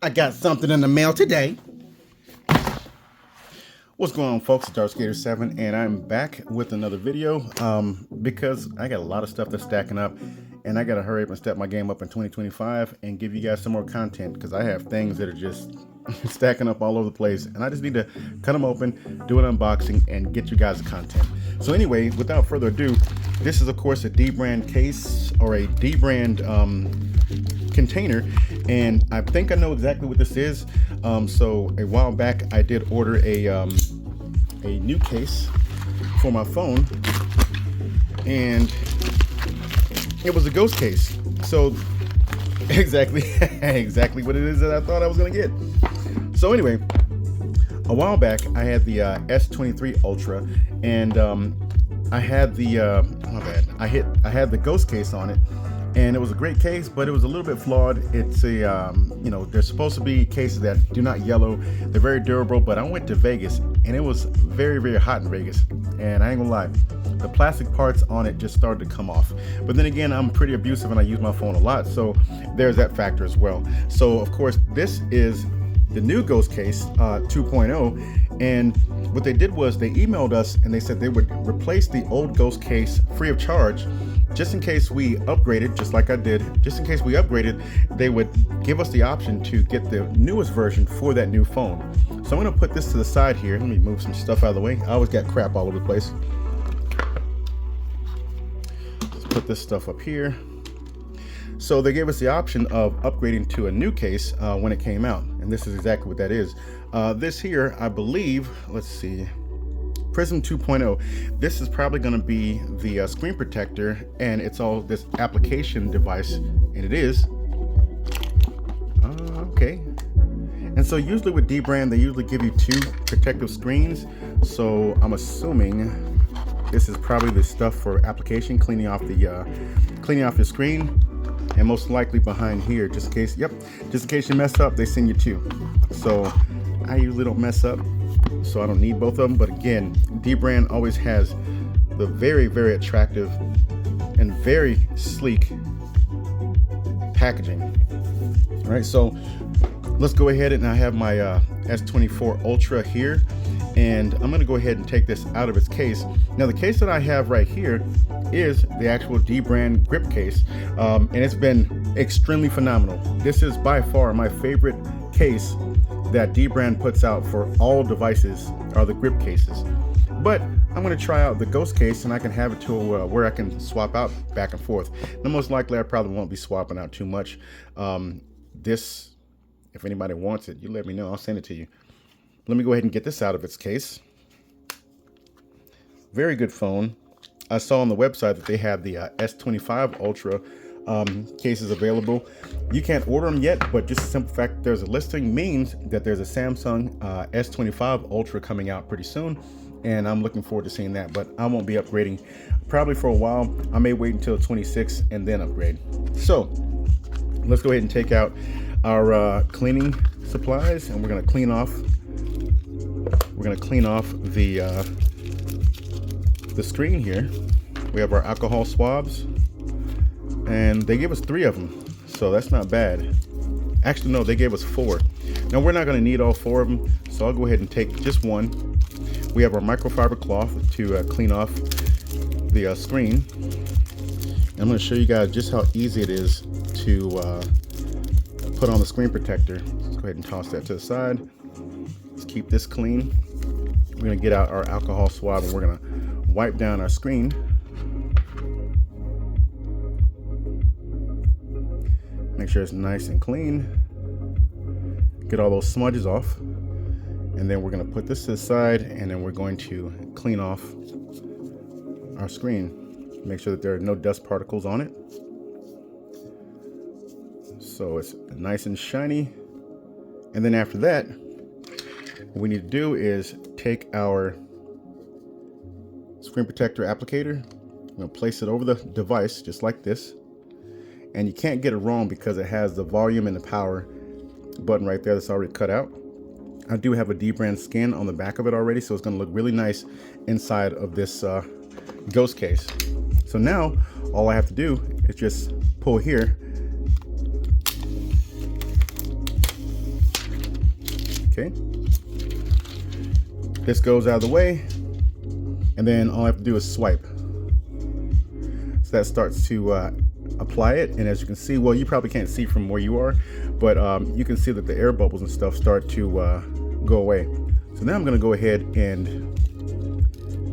I got something in the mail today. What's going on, folks? It's DarkSkater7, and I'm back with another video because I got a lot of stuff that's stacking up, and I got to hurry up and step my game up in 2025 and give you guys some more content because I have things that are just stacking up all over the place, and I just need to cut them open, do an unboxing, and get you guys the content. So anyway, without further ado, this is, of course, a dbrand case or a dbrand container, and I think I know exactly what this is. So a while back I did order a new case for my phone, and it was a ghost case. So exactly what it is that I thought I was gonna get. So anyway, a while back I had the S24 Ultra, and I had the I had the ghost case on it. And it was a great case, but it was a little bit flawed. It's a, you know, there's supposed to be cases that do not yellow. They're very durable, but I went to Vegas and it was very, very hot in Vegas. And I ain't gonna lie, the plastic parts on it just started to come off. But then again, I'm pretty abusive and I use my phone a lot, so there's that factor as well. So of course, this is the new ghost case 2.0, and what they did was they emailed us and they said they would replace the old ghost case free of charge, just in case we upgraded, just like I did. Just in case we upgraded, they would give us the option to get the newest version for that new phone. So I'm gonna put this to the side here. Let me move some stuff out of the way. I always got crap all over the place. Let's put this stuff up here. So they gave us the option of upgrading to a new case when it came out, and this is exactly what that is. This here, I believe, let's see, Prism 2.0. This is probably going to be the screen protector, and it's all this application device, and it is. Okay. And so usually with dbrand, they usually give you 2 protective screens. So I'm assuming this is probably the stuff for application, cleaning off your screen. And most likely behind here, just in case, just in case you mess up, they send you 2. So I usually don't mess up, so I don't need both of them. But again, dbrand always has the very, very attractive and very sleek packaging. All right, so let's go ahead, and I have my S24 Ultra here, and I'm gonna go ahead and take this out of its case. Now the case that I have right here is the actual dbrand grip case, and it's been extremely phenomenal. This is by far my favorite case that dbrand puts out for all devices, are the grip cases. But I'm going to try out the ghost case, and I can have it to where I can swap out back and forth. Now most likely I probably won't be swapping out too much. This, if anybody wants it, you let me know, I'll send it to you. Let me go ahead and get this out of its case. Very good phone. I saw on the website that they have the S25 Ultra cases available. You can't order them yet, but just the simple fact that there's a listing means that there's a Samsung S25 Ultra coming out pretty soon, and I'm looking forward to seeing that. But I won't be upgrading probably for a while. I may wait until 26 and then upgrade. So let's go ahead and take out our cleaning supplies, and we're going to clean off the screen here. We have our alcohol swabs, and they gave us 3 of them, so that's not bad. Actually, no, they gave us 4. Now we're not going to need all 4 of them, so I'll go ahead and take just one. We have our microfiber cloth to clean off the screen. And I'm going to show you guys just how easy it is to put on the screen protector. Let's go ahead and toss that to the side. Let's keep this clean. We're going to get out our alcohol swab, and we're going to wipe down our screen. Make sure it's nice and clean. Get all those smudges off. And then we're going to put this to the side, and then we're going to clean off our screen. Make sure that there are no dust particles on it, so it's nice and shiny. And then after that, what we need to do is take our screen protector applicator. I'm going to place it over the device just like this, and you can't get it wrong because it has the volume and the power button right there that's already cut out. I do have a dbrand skin on the back of it already, so it's going to look really nice inside of this ghost case. So now all I have to do is just pull here, Okay. This goes out of the way, and then all I have to do is swipe. So that starts to apply it, and as you can see, well, you probably can't see from where you are, but you can see that the air bubbles and stuff start to go away. So now I'm going to go ahead and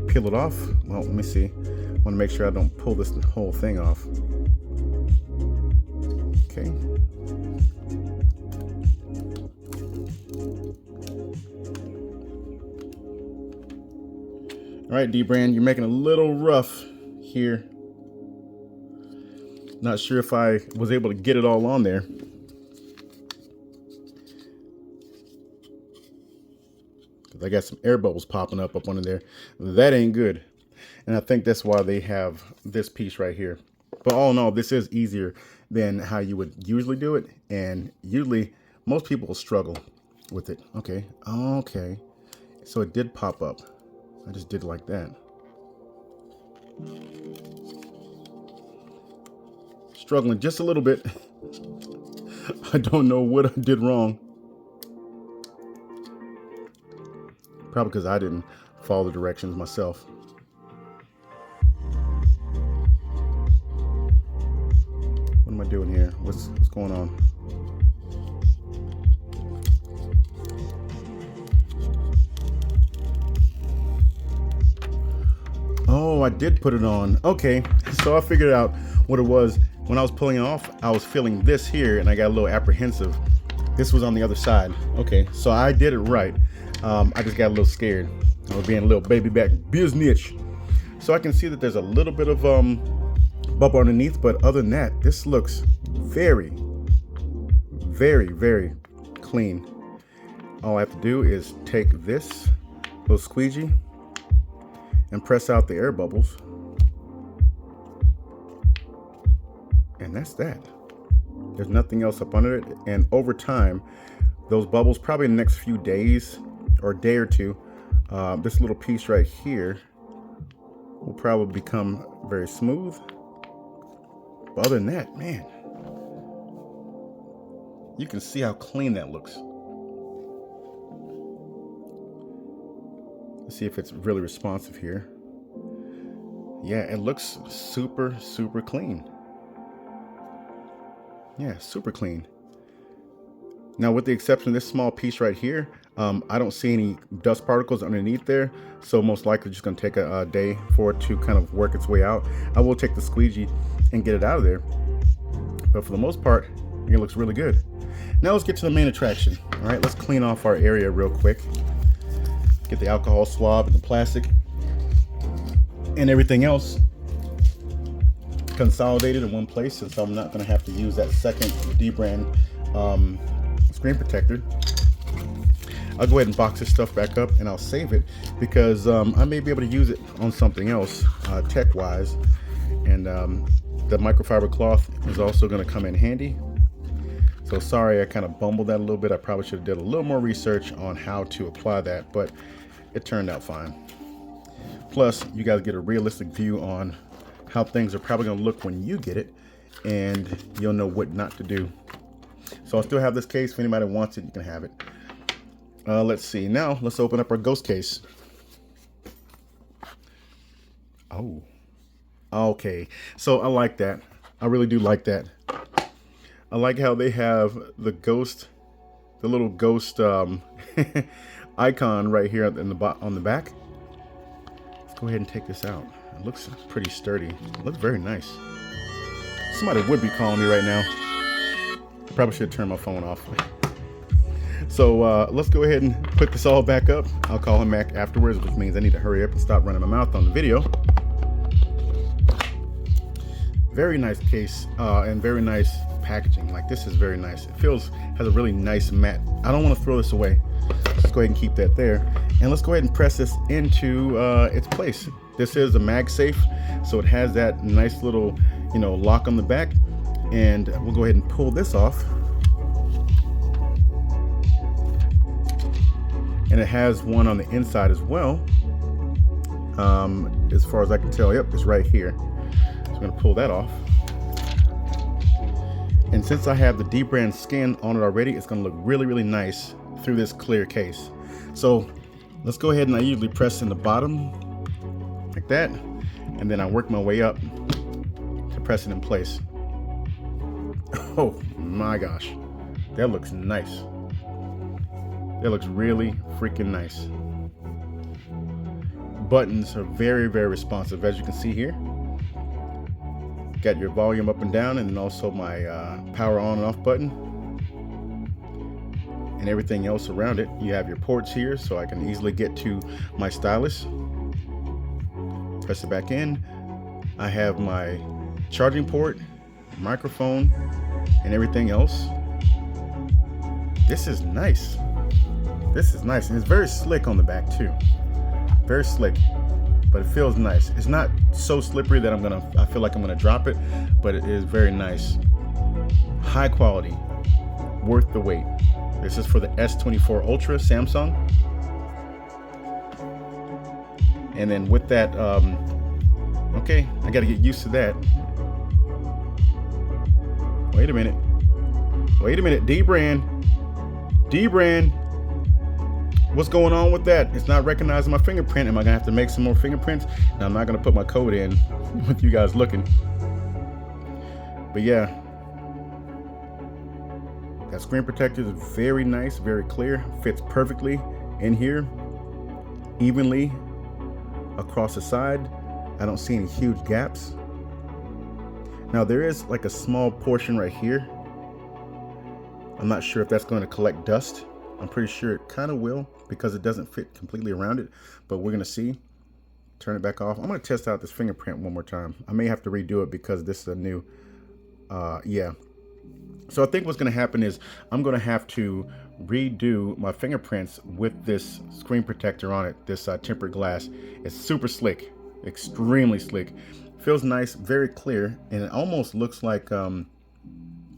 peel it off. Well, let me see. I want to make sure I don't pull this whole thing off. Okay. All right, dbrand, you're making it a little rough here. Not sure if I was able to get it all on there. Because I got some air bubbles popping up under there. That ain't good. And I think that's why they have this piece right here. But all in all, this is easier than how you would usually do it. And usually, most people will struggle with it. Okay, okay. So it did pop up. I just did it like that. Struggling just a little bit. I don't know what I did wrong. Probably because I didn't follow the directions myself. What am I doing here? What's going on? Oh, I did put it on. Okay, so I figured out what it was. When I was pulling it off, I was feeling this here, and I got a little apprehensive. This was on the other side. Okay, so I did it right. I just got a little scared. I was being a little baby back business. So I can see that there's a little bit of bubble underneath, but other than that, this looks very, very, very clean. All I have to do is take this little squeegee and press out the air bubbles. And that's that. There's nothing else up under it. And over time, those bubbles, probably in the next few days or a day or two, this little piece right here will probably become very smooth. But other than that, man, you can see how clean that looks. Let's see if it's really responsive here. Yeah, it looks super, super clean. Yeah, super clean. Now, with the exception of this small piece right here, I don't see any dust particles underneath there. So most likely just gonna take a day for it to kind of work its way out. I will take the squeegee and get it out of there. But for the most part, it looks really good. Now let's get to the main attraction. All right, let's clean off our area real quick. Get the alcohol swab and the plastic and everything else consolidated in one place, since I'm not going to have to use that second dbrand screen protector. I'll go ahead and box this stuff back up and I'll save it because I may be able to use it on something else tech wise, and the microfiber cloth is also going to come in handy. So sorry, I kind of bumbled that a little bit. I probably should have did a little more research on how to apply that, but it turned out fine. Plus, you guys get a realistic view on how things are probably going to look when you get it, and you'll know what not to do. So I still have this case. If anybody wants it, you can have it. Let's see. Now let's open up our ghost case. Oh, okay. So I like that. I really do like that. I like how they have the ghost, the little ghost icon right here on the back. Let's go ahead and take this out. It looks pretty sturdy. It looks very nice. Somebody would be calling me right now. Probably should turn my phone off. So let's go ahead and put this all back up. I'll call him back afterwards, which means I need to hurry up and stop running my mouth on the video. Very nice case and very nice packaging. Like, this is very nice. It has a really nice matte. I don't want to throw this away. Let's go ahead and keep that there. And let's go ahead and press this into its place. This is a MagSafe, so it has that nice little, lock on the back. And we'll go ahead and pull this off. And it has one on the inside as well. As far as I can tell, yep, it's right here. So I'm gonna pull that off. And since I have the dbrand skin on it already, it's going to look really, really nice through this clear case. So let's go ahead, and I usually press in the bottom like that, and then I work my way up to press it in place. Oh my gosh, that looks nice. That looks really freaking nice. Buttons are very, very responsive, as you can see here. Got your volume up and down, and then also my power on and off button, and everything else around it. You have your ports here, so I can easily get to my stylus. Press it back in. I have my charging port, microphone, and everything else. This is nice. This is nice, and it's very slick on the back too. Very slick, but it feels nice. It's not so slippery that I feel like I'm gonna drop it, but it is very nice. High quality, worth the wait. This is for the S24 Ultra Samsung. And then with that, okay, I gotta get used to that. Wait a minute, dbrand. What's going on with that? It's not recognizing my fingerprint. Am I gonna have to make some more fingerprints? Now, I'm not gonna put my code in with you guys looking. But yeah, that screen protector is very nice, very clear, fits perfectly in here, evenly across the side. I don't see any huge gaps. Now, there is like a small portion right here. I'm not sure if that's going to collect dust. I'm pretty sure it kind of will, because it doesn't fit completely around it, but we're gonna see. Turn it back off. I'm gonna test out this fingerprint one more time. I may have to redo it because this is a new, yeah. So I think what's gonna happen is I'm gonna have to redo my fingerprints with this screen protector on it, this tempered glass. It's super slick, extremely slick. Feels nice, very clear, and it almost looks like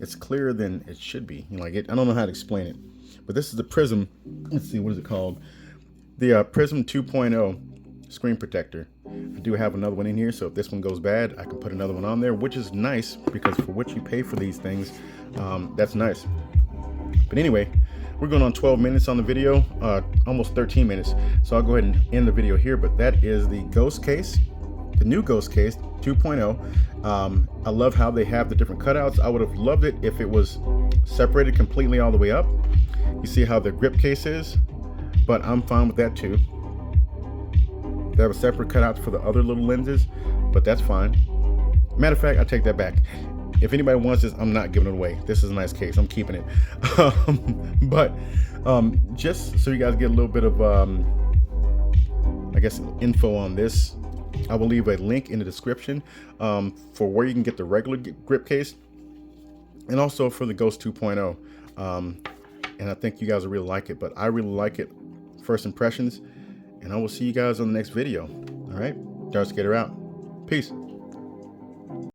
it's clearer than it should be. You know, like I don't know how to explain it. But this is the Prism, let's see, what is it called? The Prism 2.0 screen protector. I do have another one in here, so if this one goes bad, I can put another one on there, which is nice, because for what you pay for these things, that's nice. But anyway, we're going on 12 minutes on the video, almost 13 minutes. So I'll go ahead and end the video here, but that is the Ghost case, the new Ghost case 2.0. I love how they have the different cutouts. I would have loved it if it was separated completely all the way up. You see how the grip case is, but I'm fine with that too. They have a separate cutout for the other little lenses, but that's fine. Matter of fact, I take that back. If anybody wants this, I'm not giving it away. This is a nice case, I'm keeping it. But just so you guys get a little bit of, I guess, info on this, I will leave a link in the description for where you can get the regular grip case, and also for the Ghost 2.0. And I think you guys will really like it, but I really like it. First impressions, and I will see you guys on the next video. All right, Darth Skater out. Peace.